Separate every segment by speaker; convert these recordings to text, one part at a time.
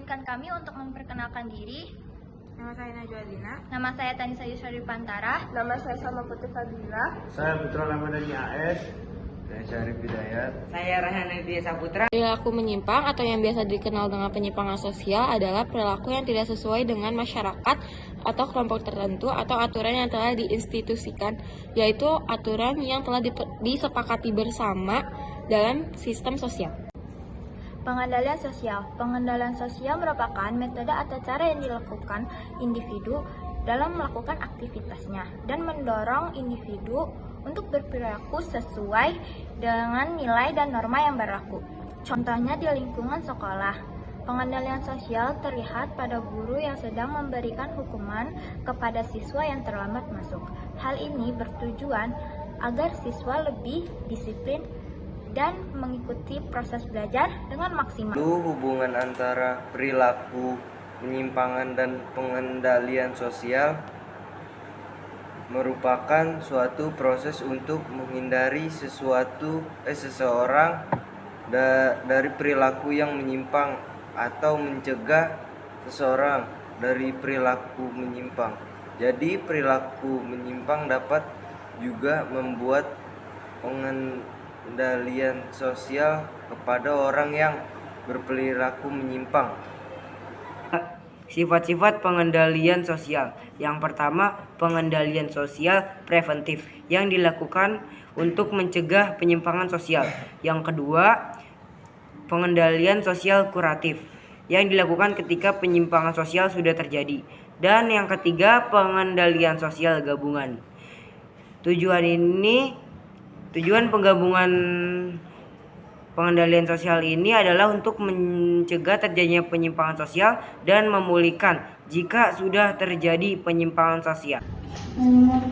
Speaker 1: izinkan kami untuk memperkenalkan diri.
Speaker 2: Nama saya Najwa Dina.
Speaker 1: Nama saya Tanisa Yusri Pantara.
Speaker 2: Nama saya Salma Putri Fadila.
Speaker 3: Saya Putra Ramadhani AS. Saya Syarif Hidayat.
Speaker 2: Saya Rahana Dwi Saputra.
Speaker 4: Perilaku menyimpang atau yang biasa dikenal dengan penyimpangan sosial adalah perilaku yang tidak sesuai dengan masyarakat atau kelompok tertentu atau aturan yang telah diinstitusikan, yaitu aturan yang telah disepakati bersama dalam sistem sosial.
Speaker 1: Pengendalian sosial. Pengendalian sosial merupakan metode atau cara yang dilakukan individu dalam melakukan aktivitasnya dan mendorong individu untuk berperilaku sesuai dengan nilai dan norma yang berlaku. Contohnya di lingkungan sekolah. Pengendalian sosial terlihat pada guru yang sedang memberikan hukuman kepada siswa yang terlambat masuk. Hal ini bertujuan agar siswa lebih disiplin dan mengikuti proses belajar dengan maksimal.
Speaker 3: Hubungan antara perilaku penyimpangan dan pengendalian sosial merupakan suatu proses untuk menghindari seseorang dari perilaku yang menyimpang atau mencegah seseorang dari perilaku menyimpang. Jadi perilaku menyimpang dapat juga membuat pengendalian sosial kepada orang yang berperilaku menyimpang.
Speaker 2: Sifat-sifat pengendalian sosial. Yang pertama, pengendalian sosial preventif yang dilakukan untuk mencegah penyimpangan sosial. Yang kedua, pengendalian sosial kuratif yang dilakukan ketika penyimpangan sosial sudah terjadi. Dan yang ketiga, pengendalian sosial gabungan. Tujuan penggabungan pengendalian sosial ini adalah untuk mencegah terjadinya penyimpangan sosial dan memulihkan jika sudah terjadi penyimpangan sosial.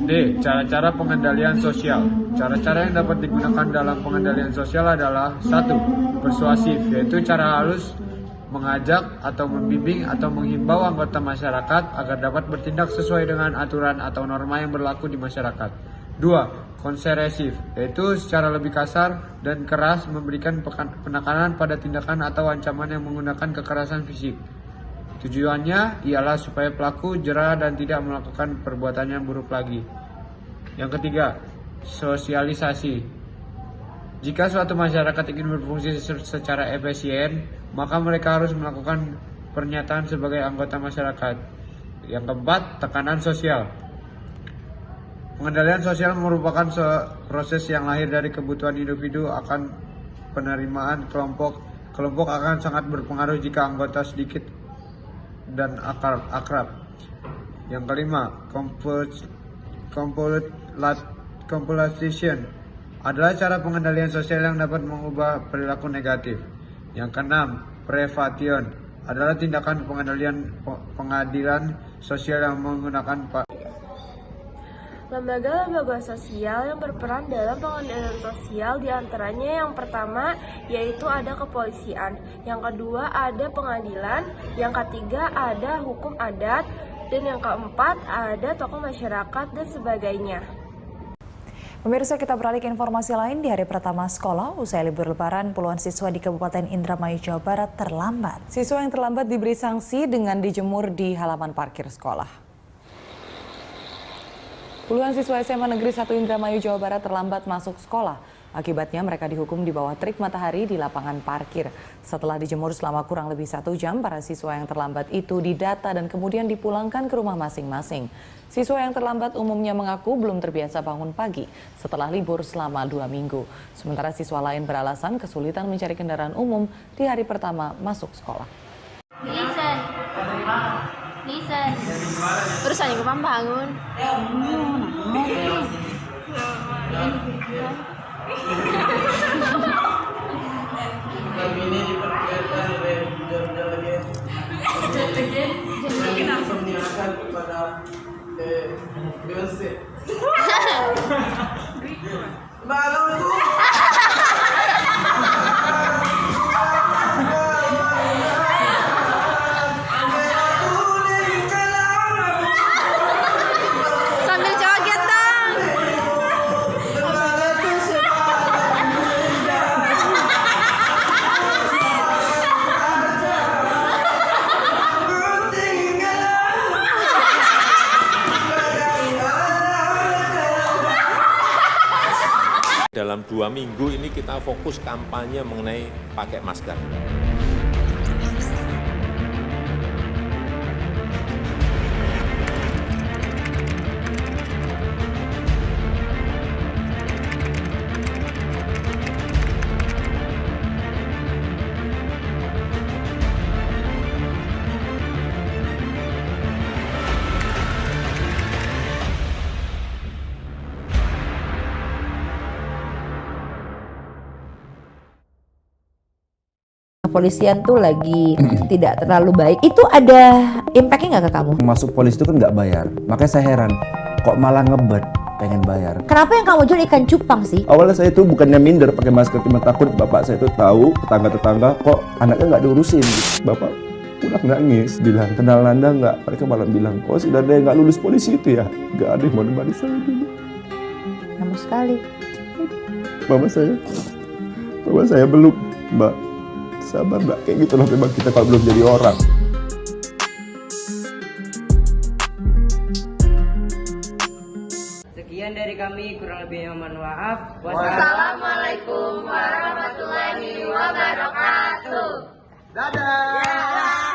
Speaker 5: D. Cara-cara pengendalian sosial. Cara-cara yang dapat digunakan dalam pengendalian sosial adalah 1. Persuasif, yaitu cara halus mengajak atau membimbing atau menghimbau anggota masyarakat agar dapat bertindak sesuai dengan aturan atau norma yang berlaku di masyarakat. 2. Konseresif, yaitu secara lebih kasar dan keras memberikan penekanan pada tindakan atau ancaman yang menggunakan kekerasan fisik. Tujuannya ialah supaya pelaku jera dan tidak melakukan perbuatan yang buruk lagi. Yang ketiga, sosialisasi. Jika suatu masyarakat ingin berfungsi secara efisien, maka mereka harus melakukan pernyataan sebagai anggota masyarakat. Yang keempat, tekanan sosial. Pengendalian sosial merupakan proses yang lahir dari kebutuhan individu akan penerimaan kelompok. Kelompok akan sangat berpengaruh jika anggota sedikit dan akrab. Yang kelima, compulsion adalah cara pengendalian sosial yang dapat mengubah perilaku negatif. Yang keenam, privation adalah tindakan pengadilan sosial yang menggunakan
Speaker 6: lembaga-lembaga sosial yang berperan dalam pengendalian sosial diantaranya yang pertama yaitu ada kepolisian, yang kedua ada pengadilan, yang ketiga ada hukum adat, dan yang keempat ada tokoh masyarakat dan sebagainya.
Speaker 7: Pemirsa, kita beralih ke informasi lain. Di hari pertama sekolah, usai libur lebaran, puluhan siswa di Kabupaten Indramayu, Jawa Barat terlambat. Siswa yang terlambat diberi sanksi dengan dijemur di halaman parkir sekolah. Puluhan siswa SMA Negeri 1 Indramayu, Jawa Barat terlambat masuk sekolah. Akibatnya mereka dihukum di bawah terik matahari di lapangan parkir. Setelah dijemur selama kurang lebih 1 jam, para siswa yang terlambat itu didata dan kemudian dipulangkan ke rumah masing-masing. Siswa yang terlambat umumnya mengaku belum terbiasa bangun pagi setelah libur selama 2 minggu. Sementara siswa lain beralasan kesulitan mencari kendaraan umum di hari pertama masuk sekolah.
Speaker 4: Listen. Terus aja ke bangun.
Speaker 8: Ini diperlihatkan oleh mungkin langsung menyerahkan kepada Beyonce. Balon tuh.
Speaker 9: Dalam 2 minggu ini kita fokus kampanye mengenai pakai masker.
Speaker 10: Kepolisian tuh lagi tidak terlalu baik. Itu ada impact-nya nggak ke kamu?
Speaker 11: Masuk polisi itu kan nggak bayar. Makanya saya heran, kok malah ngebet pengen bayar.
Speaker 10: Kenapa yang kamu jual ikan cupang sih?
Speaker 11: Awalnya saya itu bukannya minder pakai masker, cuma takut bapak saya itu tahu, tetangga-tetangga kok anaknya nggak diurusin. Bapak pulang nangis, bilang, kenal Nanda nggak? Mereka malah bilang, oh sudah ada yang nggak lulus polisi itu ya? Nggak ada yang mau nemani saya dulu.
Speaker 10: Lama sekali.
Speaker 11: Mama saya belum, Mbak. Sabar Mbak, kayak gitu loh memang kita kalau belum jadi orang.
Speaker 2: Sekian dari kami, kurang lebihnya mohon maaf.
Speaker 1: Wassalamualaikum warahmatullahi wabarakatuh.
Speaker 8: Dadah.